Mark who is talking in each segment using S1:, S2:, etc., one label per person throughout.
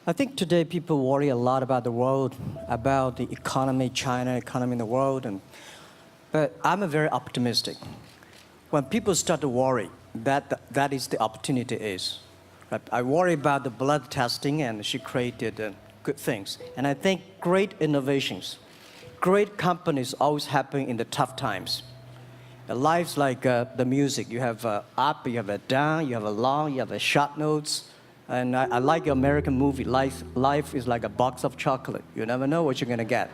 S1: I think today people worry a lot about the world, about the economy, China economy in the world, but I'm a very optimistic. When people start to worry, that is the opportunity is. Right? I worry about the blood testing, and she created good things. And I think great innovations, great companies always happen in the tough times. Life's like the music. You have up, you have a down, you have a long, you have a short notes. And I like your American movie. Life is like a box of chocolate. You never know what you're going to get,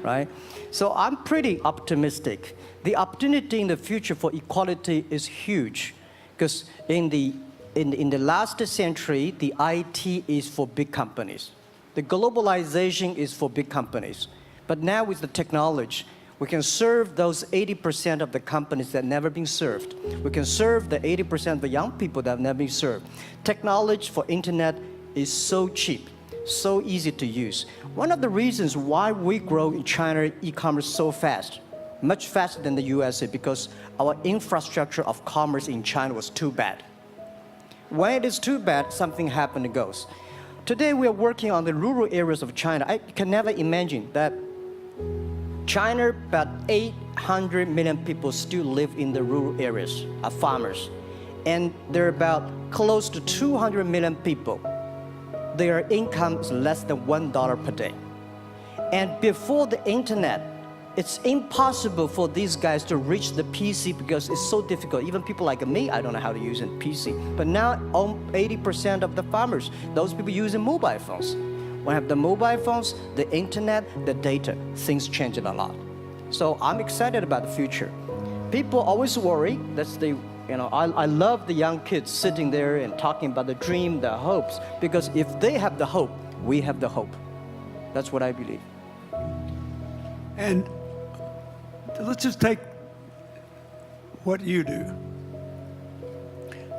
S1: right? So I'm pretty optimistic. The opportunity in the future for equality is huge, because in the last century, the IT is for big companies. The globalization is for big companies. But now with the technology, we can serve those 80% of the companies that have never been served. We can serve the 80% of the young people that have never been served. Technology for internet is so cheap, so easy to use. One of the reasons why we grow in China e-commerce so fast, much faster than the USA, because our infrastructure of commerce in China was too bad. When it is too bad, something happens and goes. Today we are working on the rural areas of China. I can never imagine that China, about 800 million people still live in the rural areas, are farmers. And there are about close to 200 million people. Their income is less than $1 per day. And before the internet, it's impossible for these guys to reach the PC because it's so difficult. Even people like me, I don't know how to use a PC. But now, 80% of the farmers, those people using mobile phones. When I have the mobile phones, the internet, the data, things change a lot. So I'm excited about the future. People always worry. I love the young kids sitting there and talking about the dream, their hopes, because if they have the hope, we have the hope. That's what I believe.
S2: And let's just take what you do.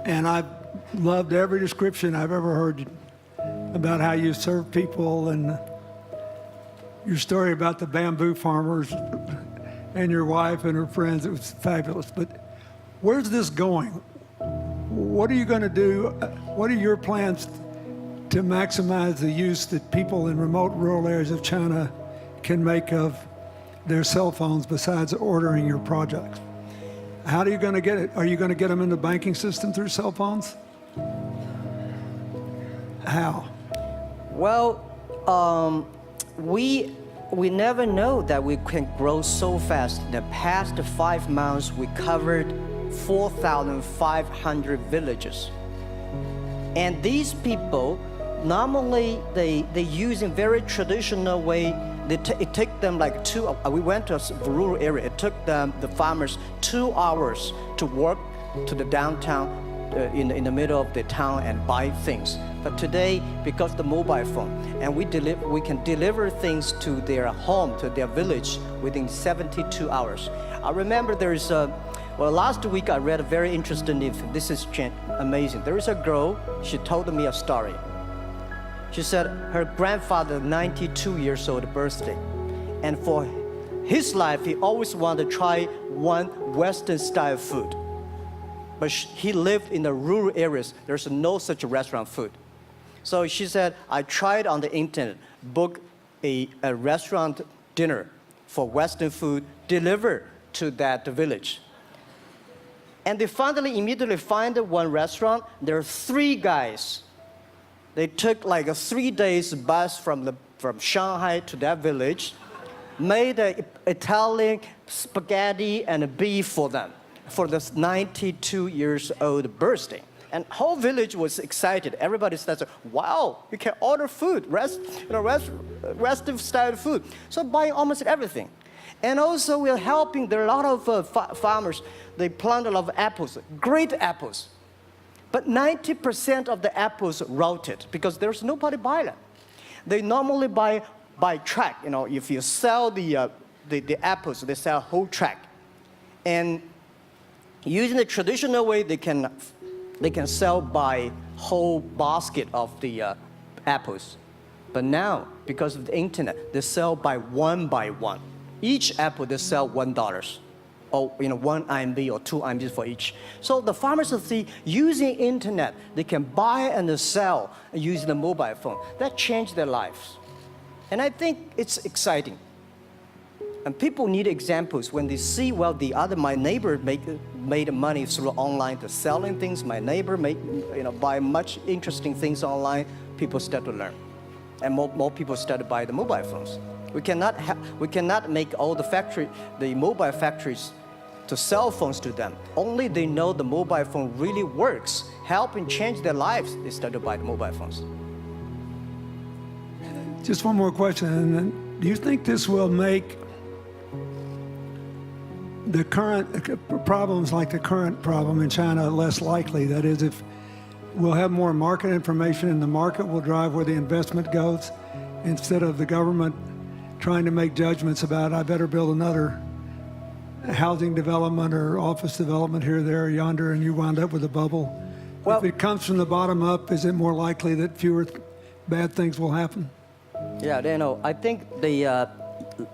S2: And I've loved every description I've ever heard about how you serve people, and your story about the bamboo farmers and your wife and her friends. It was fabulous. But where's this going? What are you going to do? What are your plans to maximize the use that people in remote rural areas of China can make of their cell phones besides ordering your products? How are you going to get it? Are you going to get them in the banking system through cell phones? How?
S1: Well, we never know that we can grow so fast. In the past 5 months, we covered 4,500 villages. And these people, normally they use in very traditional way. It took them like we went to a rural area. It took the farmers 2 hours to walk to the downtown in the middle of the town and buy things. But today, because of the mobile phone, and we can deliver things to their home, to their village within 72 hours. I remember last week I read a very interesting news. This is amazing. There is a girl, she told me a story. She said her grandfather, 92 years old birthday, and for his life, he always wanted to try one Western style food. But he lived in the rural areas. There's no such restaurant food. So she said, I tried on the internet, book a restaurant dinner for Western food, delivered to that village. And they finally immediately find one restaurant. There are 3 guys. They took like a 3 days bus from Shanghai to that village, made an Italian spaghetti and a beef for them for this 92 years old birthday. And whole village was excited. Everybody said, wow, you can order food, Western style food. So buying almost everything. And also we're helping, there are a lot of farmers, they plant a lot of apples, great apples. But 90% of the apples rotted because there's nobody buy them. They normally buy by track. If you sell the apples, they sell whole track. And using the traditional way, they can sell by whole basket of the apples. But now, because of the internet, they sell by one. Each apple, they sell $1. or 1 RMB or 2 RMB for each. So the farmers see using internet, they can buy and sell using the mobile phone. That changed their lives. And I think it's exciting. And people need examples when they see, well, my neighbor made money through online, to selling things. My neighbor buy much interesting things online. People start to learn, and more people start to buy the mobile phones. We cannot make all the mobile factories, to sell phones to them. Only they know the mobile phone really works, helping change their lives. They start to buy the mobile phones.
S2: Just one more question. And then, do you think this will make the current problems like the current problem in China less likely? That is, if we'll have more market information and the market will drive where the investment goes, instead of the government trying to make judgments about, I better build another housing development or office development here, there, yonder, and you wound up with a bubble. Well, if it comes from the bottom up, is it more likely that fewer bad things will happen?
S1: Yeah, Daniel, I think the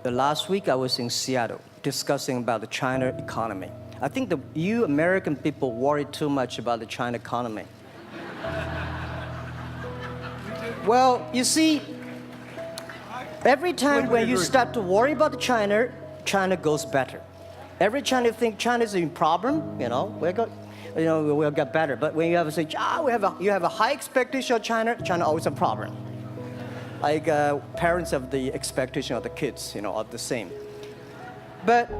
S1: last week I was in Seattle discussing about the China economy. I think you American people worry too much about the China economy. Well, you see, every time when you start to worry about China, China goes better. Every time you think China is in problem, we'll get better. But when you have to say, you have a high expectation of China, China always a problem. Like parents have the expectation of the kids, are the same. But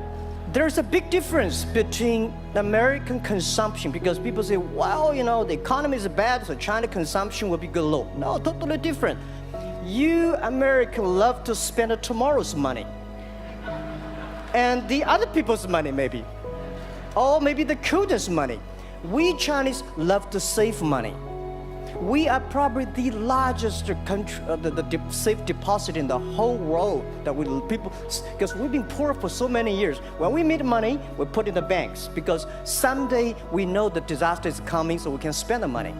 S1: there's a big difference between American consumption, because people say, well, the economy is bad, so China consumption will be good low. No, totally different. You Americans love to spend tomorrow's money. And the other people's money, maybe. Or maybe the children's money. We Chinese love to save money. We are probably the largest country, the safe deposit in the whole world because we've been poor for so many years. When we make money, we put in the banks, because someday we know the disaster is coming, so we can spend the money.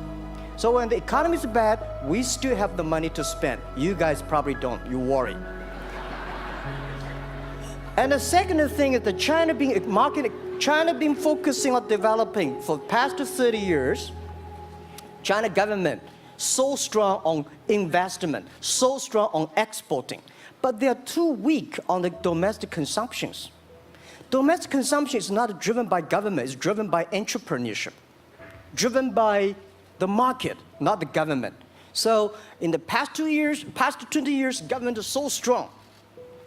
S1: So when the economy is bad, we still have the money to spend. You guys probably don't. You worry. And the second thing is China been focusing on developing for the past 30 years. China government so strong on investment, so strong on exporting, but they are too weak on the domestic consumptions. Domestic consumption is not driven by government, it's driven by entrepreneurship, driven by the market, not the government. So in the past 20 years, government is so strong.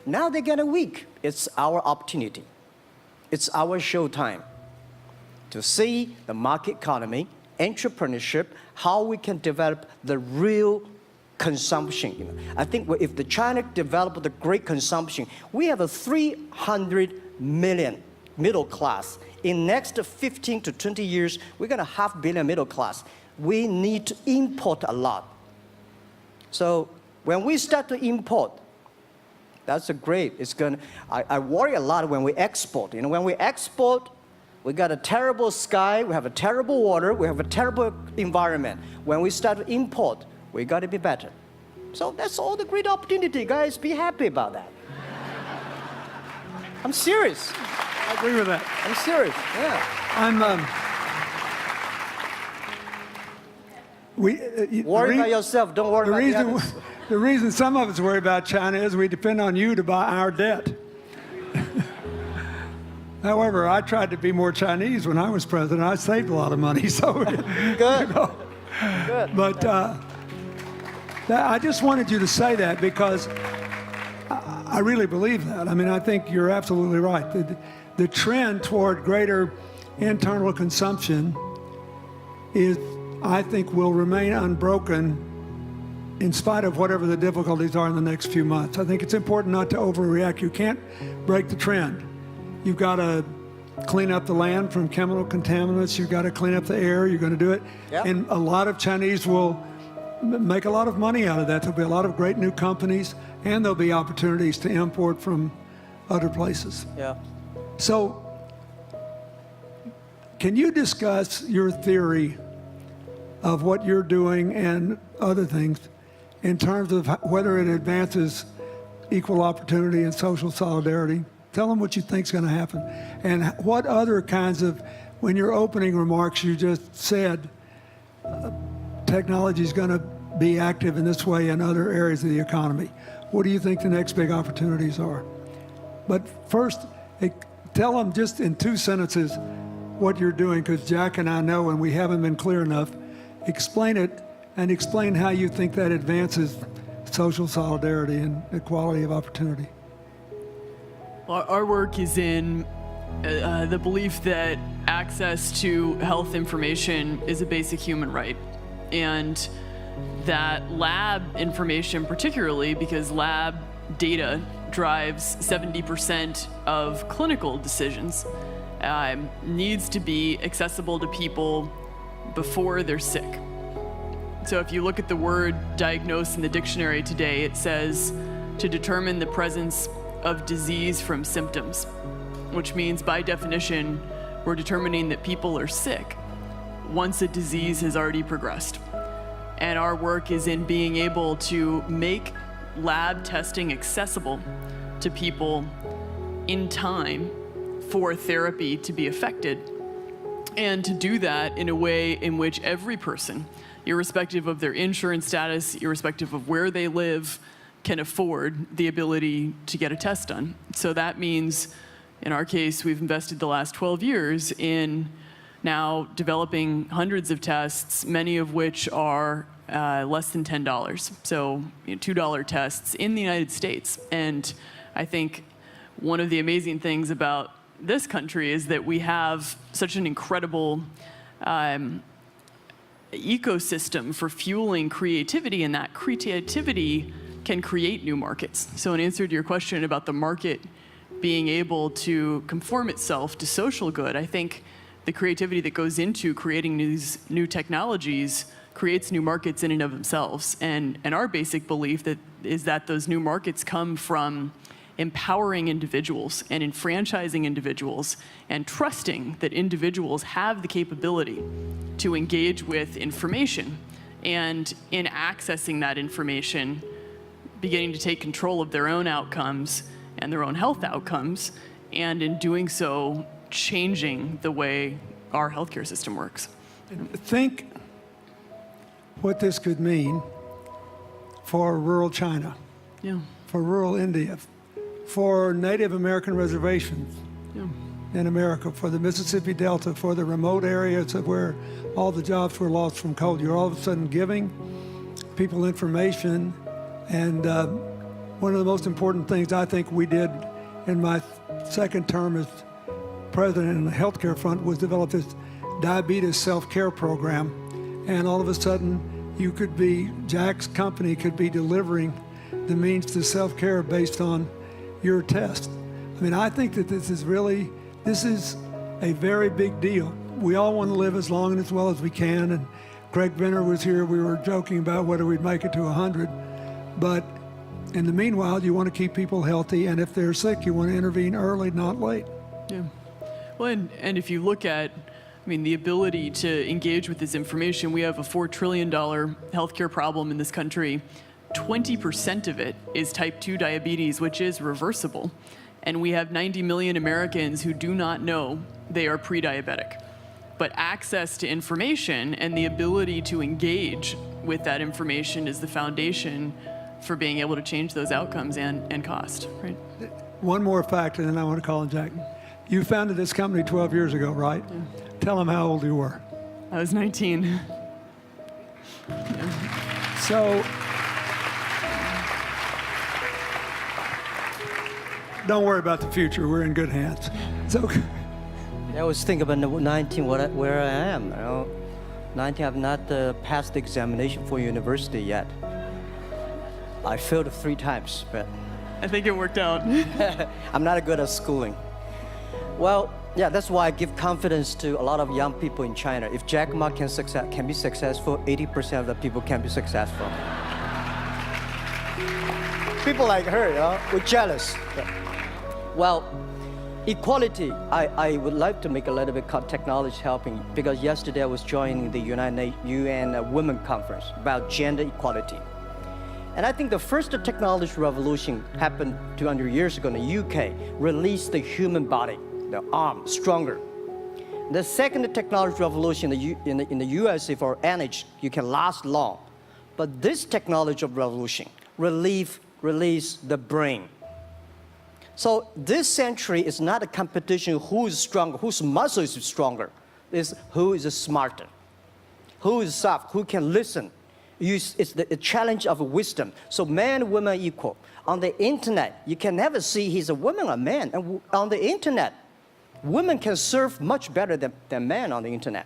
S1: Now they're getting weak. It's our opportunity. It's our showtime to see the market economy, entrepreneurship, how we can develop the real consumption. I think if the China develop the great consumption, we have a 300 million middle class. In next 15 to 20 years, we're going to have 500 million middle class. We need to import a lot. So when we start to import, that's a great. I worry a lot when we export. When we export, we got a terrible sky, we have a terrible water, we have a terrible environment. When we start to import, we got to be better. So that's all the great opportunity, guys. Be happy about that. I'm serious.
S2: I agree with that.
S1: I'm serious. Yeah. Worry about yourself. Don't worry about the others.
S2: The reason some of us worry about China is we depend on you to buy our debt. However, I tried to be more Chinese when I was president. I saved a lot of money, so
S1: good. Good.
S2: But I just wanted you to say that because I really believe that. I mean, I think you're absolutely right. The trend toward greater internal consumption I think, will remain unbroken in spite of whatever the difficulties are in the next few months. I think it's important not to overreact. You can't break the trend. You've got to clean up the land from chemical contaminants. You've got to clean up the air. You're going to do it. Yep. And a lot of Chinese will make a lot of money out of that. There'll be a lot of great new companies, and there'll be opportunities to import from other places.
S1: Yeah.
S2: So can you discuss your theory of what you're doing and other things in terms of whether it advances equal opportunity and social solidarity? Tell them what you think's going to happen. And what other kinds of, when your opening remarks, you just said technology is going to be active in this way in other areas of the economy. What do you think the next big opportunities are? But first, tell them just in 2 sentences what you're doing, because Jack and I know, and we haven't been clear enough. Explain it, and explain how you think that advances social solidarity and equality of opportunity.
S3: Our work is in the belief that access to health information is a basic human right, and that lab information, particularly because lab data drives 70% of clinical decisions, needs to be accessible to people before they're sick. So if you look at the word diagnose in the dictionary today, it says to determine the presence of disease from symptoms, which means by definition, we're determining that people are sick once a disease has already progressed. And our work is in being able to make lab testing accessible to people in time for therapy to be effected, and to do that in a way in which every person, irrespective of their insurance status, irrespective of where they live, can afford the ability to get a test done. So that means, in our case, we've invested the last 12 years in now developing hundreds of tests, many of which are less than $10. So $2 tests in the United States. And I think one of the amazing things about this country is that we have such an incredible ecosystem for fueling creativity, and that creativity can create new markets. So in answer to your question about the market being able to conform itself to social good, I think the creativity that goes into creating these new technologies creates new markets in and of themselves. And our basic belief is that those new markets come from empowering individuals and enfranchising individuals and trusting that individuals have the capability to engage with information, and in accessing that information, beginning to take control of their own outcomes and their own health outcomes, and in doing so, changing the way our healthcare system works.
S2: Think what this could mean for rural China,
S3: Yeah.
S2: for rural India, for Native American reservations
S3: Yeah.
S2: in America, for the Mississippi Delta, for the remote areas of where all the jobs were lost from coal. You're all of a sudden giving people information. And one of the most important things I think we did in my second term as president in the healthcare front was develop this diabetes self-care program. And all of a sudden, Jack's company could be delivering the means to self-care based on your test. I mean, I think that this is a very big deal. We all want to live as long and as well as we can. And Craig Venner was here. We were joking about whether we'd make it to 100. But in the meanwhile, you want to keep people healthy. And if they're sick, you want to intervene early, not late.
S3: Yeah. Well, and if you look at, the ability to engage with this information, we have a $4 trillion healthcare problem in this country. 20% of it is type 2 diabetes, which is reversible. And we have 90 million Americans who do not know they are pre-diabetic. But access to information and the ability to engage with that information is the foundation for being able to change those outcomes and cost, right?
S2: One more fact, and then I want to call on Jack. You founded this company 12 years ago, right? Yeah. Tell them how old you were.
S3: I was 19.
S2: Yeah. So, don't worry about the future. We're in good hands. So,
S1: I always think about 19, where I am. 19, I've not passed the examination for university yet. I failed 3 times, but
S3: I think it worked out.
S1: I'm not good at schooling. Well, yeah, that's why I give confidence to a lot of young people in China. If Jack Ma can be successful, 80% of the people can be successful. People like her, we're jealous. Well, equality, I would like to make a little bit technology helping, because yesterday I was joining the UN Women Conference about gender equality. And I think the first technology revolution happened 200 years ago in the UK, released the human body, the arm, stronger. The second technology revolution in the USA for energy, you can last long. But this technology revolution release the brain. So this century is not a competition who is stronger, whose muscle is stronger. It's who is smarter, who is soft, who can listen. It's the challenge of wisdom. So man, woman equal. On the internet, you can never see he's a woman or man. And on the internet, women can serve much better than men on the internet.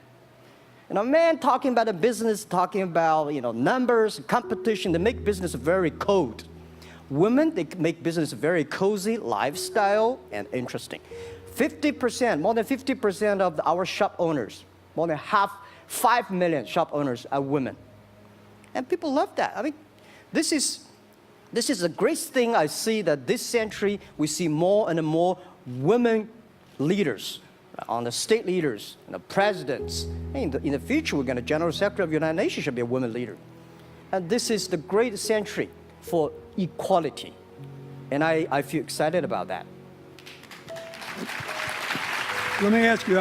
S1: And a man talking about a business, talking about numbers, competition, they make business very cold. Women, they make business very cozy, lifestyle, and interesting. 50%, more than 50% of our shop owners, more than 5 million shop owners are women. And people love that. I mean, this is a great thing I see that this century we see more and more women leaders, on the state leaders, the presidents. In the future, we're going to General Secretary of the United Nations should be a woman leader. And this is the great century for equality. And I feel excited about that.
S2: Let me ask you,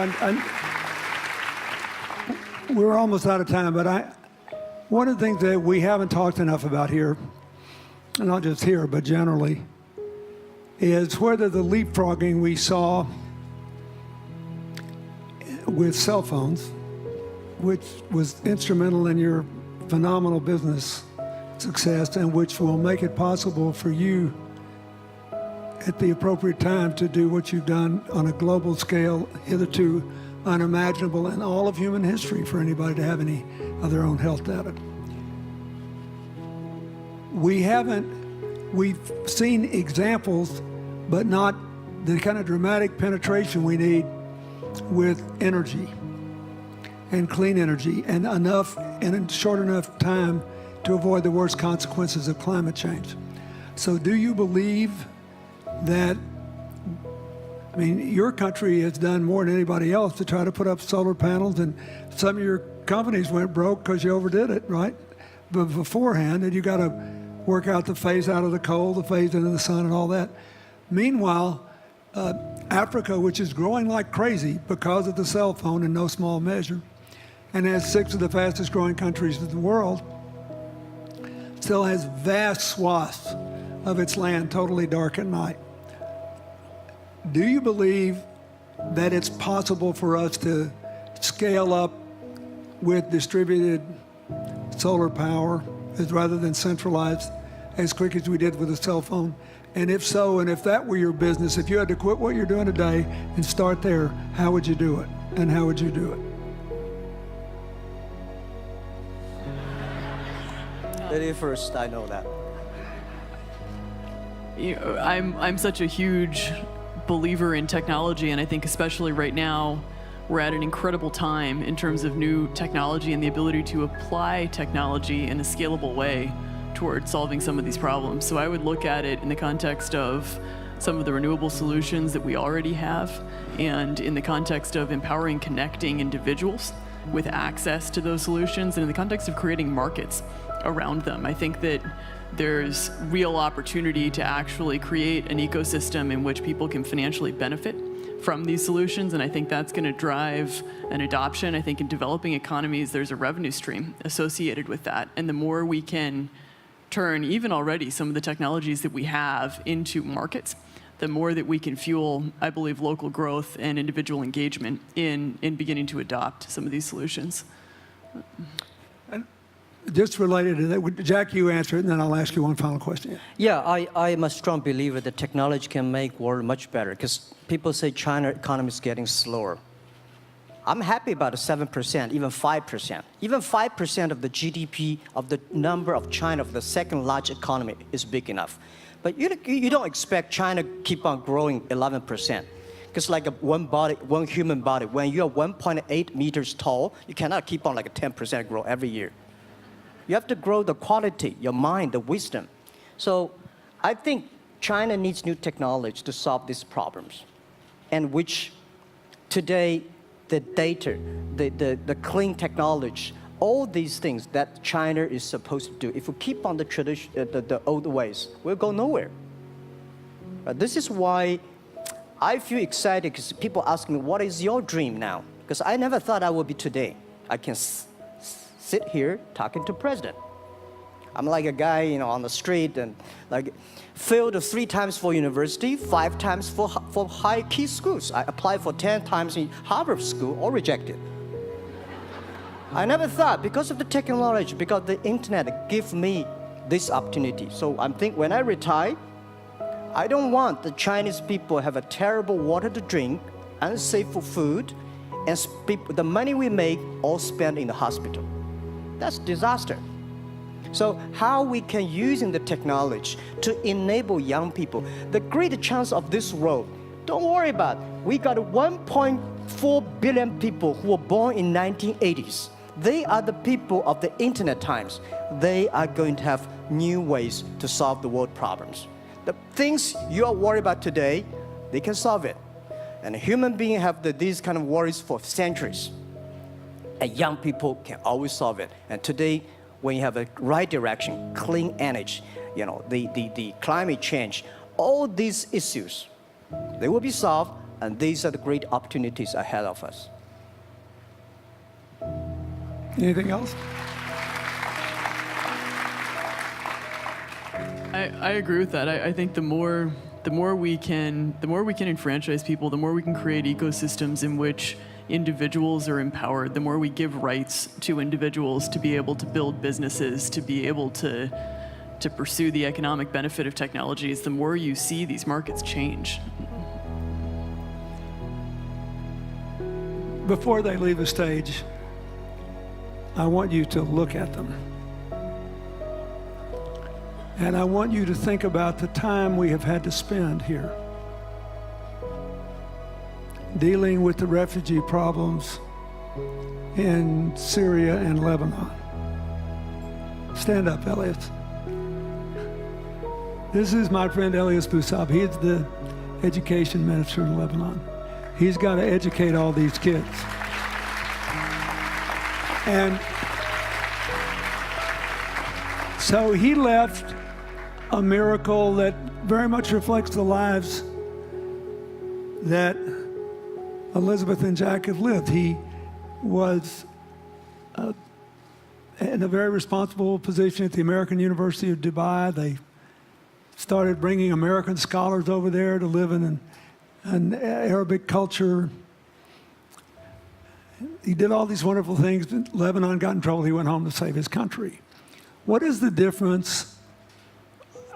S2: we're almost out of time, but one of the things that we haven't talked enough about here, and not just here, but generally, is whether the leapfrogging we saw with cell phones, which was instrumental in your phenomenal business success and which will make it possible for you at the appropriate time to do what you've done on a global scale, hitherto unimaginable in all of human history for anybody to have any of their own health data. We've seen examples, but not the kind of dramatic penetration we need with energy and clean energy and enough in a short enough time to avoid the worst consequences of climate change. So do you believe that, I mean, your country has done more than anybody else to try to put up solar panels, and some of your companies went broke because you overdid it, right? But beforehand, and you got to work out the phase out of the coal, the phase into the sun and all that. Meanwhile, Africa, which is growing like crazy because of the cell phone in no small measure, and has 6 of the fastest growing countries in the world, still has vast swaths of its land totally dark at night. Do you believe that it's possible for us to scale up with distributed solar power rather than centralized as quick as we did with the cell phone? And if so, and if that were your business, if you had to quit what you're doing today and start there, how would you do it? And how would you do it?
S1: Lady first, I know that.
S3: I'm such a huge believer in technology, and I think especially right now, we're at an incredible time in terms of new technology and the ability to apply technology in a scalable way towards solving some of these problems. So I would look at it in the context of some of the renewable solutions that we already have, and in the context of empowering, connecting individuals with access to those solutions, and in the context of creating markets around them. I think that there's real opportunity to actually create an ecosystem in which people can financially benefit from these solutions, and I think that's going to drive an adoption. I think in developing economies, there's a revenue stream associated with that, and the more we can turn even already some of the technologies that we have into markets, the more that we can fuel, I believe, local growth and individual engagement in beginning to adopt some of these solutions.
S2: Just related to that, Jack, you answer it, and then I'll ask you one final question.
S1: Yeah, I am a strong believer that technology can make world much better, because people say China economy is getting slower. I'm happy about the 7%, even 5%. Even 5% of the GDP of the number of China, of the second largest economy, is big enough. But you don't expect China keep on growing 11%. Because like one human body, when you're 1.8 meters tall, you cannot keep on like a 10% grow every year. You have to grow the quality, your mind, the wisdom. So I think China needs new technology to solve these problems, and which today the data, the clean technology all these things that China is supposed to do, if we keep on the tradition, the old ways, we'll go nowhere. This is why I feel excited, because people ask me, what is your dream now? Because I never thought I would be today. I can sit here talking to president. I'm like a guy, on the street and like failed 3 times for university, 5 times for high key schools. I applied for 10 times in Harvard school, all rejected. I never thought, because of the technology, because the internet give me this opportunity. So I'm thinking when I retire, I don't want the Chinese people have a terrible water to drink, unsafe for food, and the money we make all spent in the hospital. That's disaster. So how we can using the technology to enable young people, the great chance of this world, don't worry about it. We got 1.4 billion people who were born in 1980s. They are the people of the internet times. They are going to have new ways to solve the world problems. The things you are worried about today, they can solve it. And human beings have these kind of worries for centuries. And young people can always solve it. And today, when you have a right direction, clean energy, the climate change, all these issues, they will be solved, and these are the great opportunities ahead of us.
S2: Anything else?
S3: I agree with that. I think the more we can enfranchise people, the more we can create ecosystems in which individuals are empowered, the more we give rights to individuals to be able to build businesses, to be able to pursue the economic benefit of technologies, the more you see these markets change.
S2: Before they leave the stage, I want you to look at them. And I want you to think about the time we have had to spend here dealing with the refugee problems in Syria and Lebanon. Stand up, Elias. This is my friend Elias Bousab. He is the education minister in Lebanon. He's got to educate all these kids. And so he left a miracle that very much reflects the lives that Elizabeth and Jack have lived. He was in a very responsible position at the American University of Dubai. They started bringing American scholars over there to live in an Arabic culture. He did all these wonderful things. Lebanon got in trouble. He went home to save his country. What is the difference?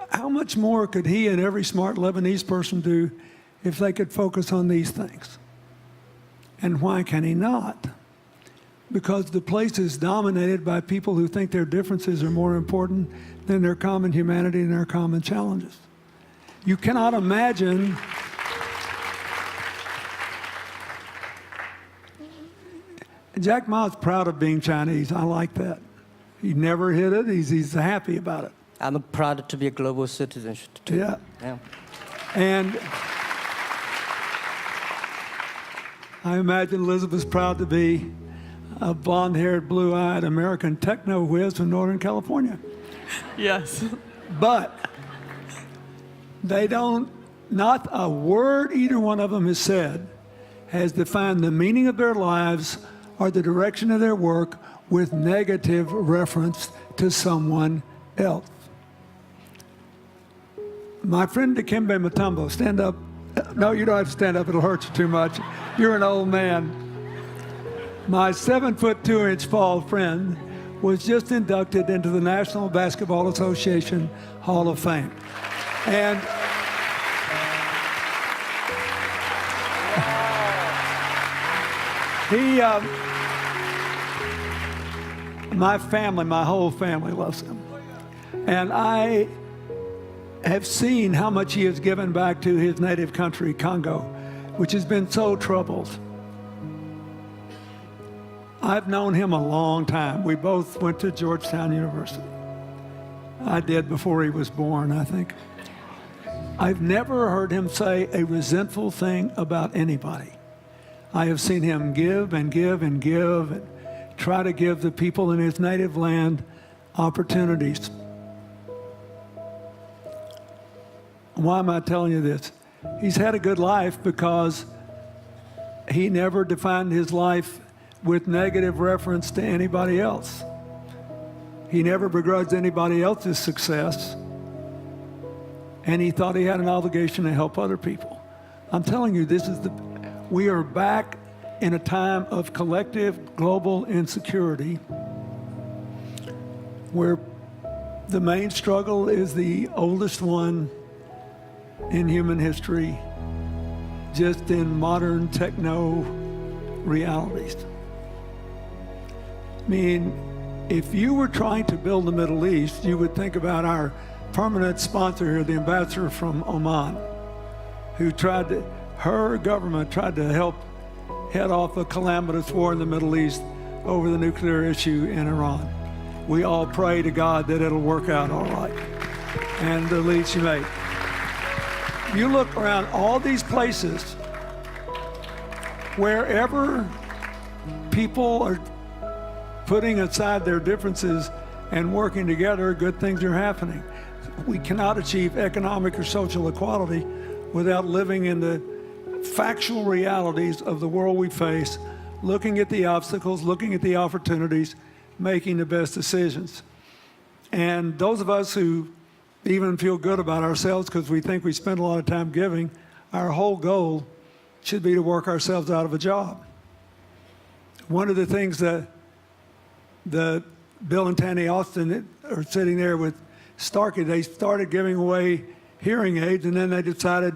S2: How much more could he and every smart Lebanese person do if they could focus on these things? And why can he not? Because the place is dominated by people who think their differences are more important than their common humanity and their common challenges. You cannot imagine Jack Ma's proud of being Chinese. I like that. He never hid it. He's happy about it.
S1: I'm proud to be a global citizen too.
S2: Yeah.
S1: Yeah.
S2: And I imagine Elizabeth's proud to be a blonde-haired, blue-eyed American techno whiz from Northern California.
S3: Yes.
S2: But they don't, not a word either one of them has said has defined the meaning of their lives or the direction of their work with negative reference to someone else. My friend Dikembe Mutombo, stand up. No, you don't have to stand up. It'll hurt you too much. You're an old man. My 7'2" tall friend was just inducted into the National Basketball Association Hall of Fame. And he, my family, my whole family loves him. And I have seen how much he has given back to his native country, Congo, which has been so troubled. I've known him a long time. We both went to Georgetown University. I did before he was born, I think. I've never heard him say a resentful thing about anybody. I have seen him give and give and give, and try to give the people in his native land opportunities. Why am I telling you this? He's had a good life because he never defined his life with negative reference to anybody else. He never begrudged anybody else's success, and he thought he had an obligation to help other people. I'm telling you, we are back in a time of collective global insecurity where the main struggle is the oldest one in human history, just in modern techno realities. I mean, if you were trying to build the Middle East, you would think about our permanent sponsor here, the ambassador from Oman, who her government tried to help head off a calamitous war in the Middle East over the nuclear issue in Iran. We all pray to God that it'll work out all right. And the lead she made. You look around all these places, wherever people are putting aside their differences and working together, good things are happening. We cannot achieve economic or social equality without living in the factual realities of the world we face, looking at the obstacles, looking at the opportunities, making the best decisions. And those of us who even feel good about ourselves because we think we spend a lot of time giving, our whole goal should be to work ourselves out of a job. One of the things that Bill and Tanny Austin are sitting there with Starkey, they started giving away hearing aids, and then they decided,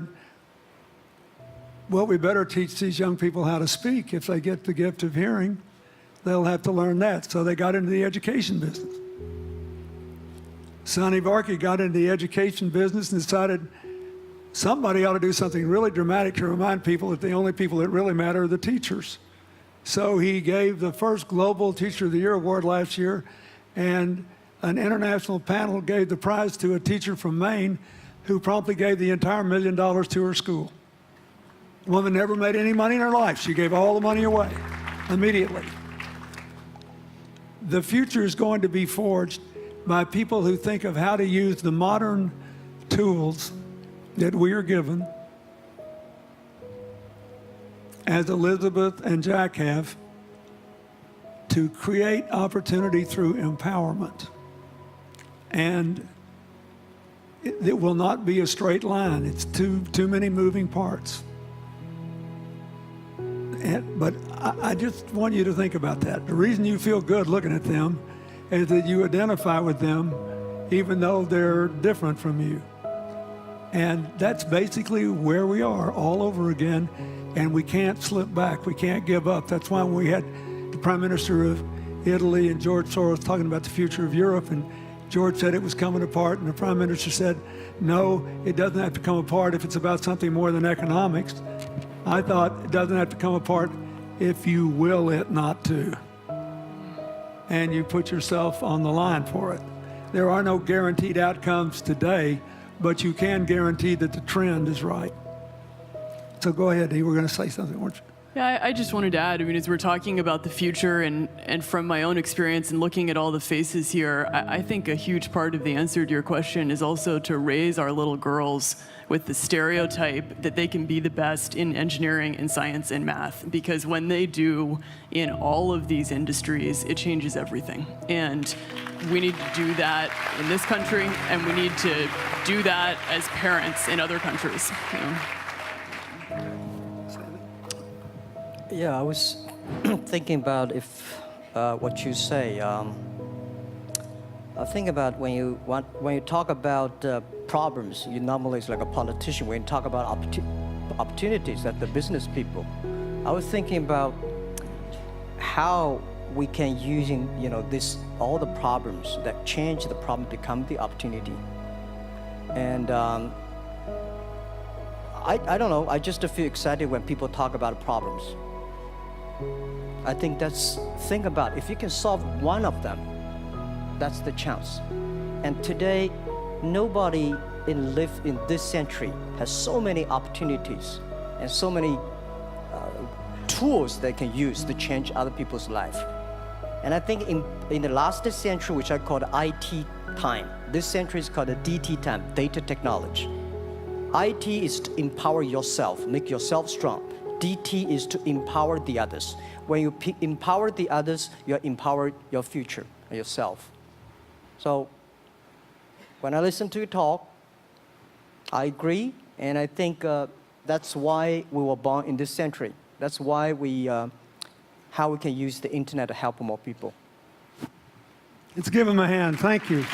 S2: well, we better teach these young people how to speak. If they get the gift of hearing, they'll have to learn that. So they got into the education business. Sonny Varkey got into the education business and decided somebody ought to do something really dramatic to remind people that the only people that really matter are the teachers. So he gave the first Global Teacher of the Year award last year, and an international panel gave the prize to a teacher from Maine who promptly gave the entire $1 million to her school. The woman never made any money in her life. She gave all the money away immediately. The future is going to be forged by people who think of how to use the modern tools that we are given, as Elizabeth and Jack have, to create opportunity through empowerment. And it will not be a straight line. It's too many moving parts. But I just want you to think about that. The reason you feel good looking at them is that you identify with them even though they're different from you. And that's basically where we are all over again, and we can't slip back. We can't give up. That's why when we had the Prime Minister of Italy and George Soros talking about the future of Europe, and George said it was coming apart, and the Prime Minister said, no, it doesn't have to come apart if it's about something more than economics. I thought it doesn't have to come apart if you will it not to. And you put yourself on the line for it. There are no guaranteed outcomes today, but you can guarantee that the trend is right. So go ahead, Dee, we're going to say something, weren't you?
S3: Yeah, I just wanted to add, I mean, as we're talking about the future and from my own experience and looking at all the faces here, I think a huge part of the answer to your question is also to raise our little girls with the stereotype that they can be the best in engineering and science and math, because when they do in all of these industries, it changes everything. And we need to do that in this country, and we need to do that as parents in other countries. You know?
S1: Yeah, I was thinking about if what you say. I think about when you talk about problems, you normally it's like a politician. When you talk about opportunities, that the business people. I was thinking about how we can using all the problems that change the problem become the opportunity. And I don't know. I just feel excited when people talk about problems. I think think about if you can solve one of them, that's the chance. And today, nobody in this century has so many opportunities and so many tools they can use to change other people's life. And I think in the last century, which I call the IT time, this century is called the DT time, data technology. IT is to empower yourself, make yourself strong. DT is to empower the others. When you empower the others, you empower your future and yourself. So when I listen to you talk, I agree, and I think that's why we were born in this century. That's why how we can use the internet to help more people.
S2: Let's give him a hand. Thank you.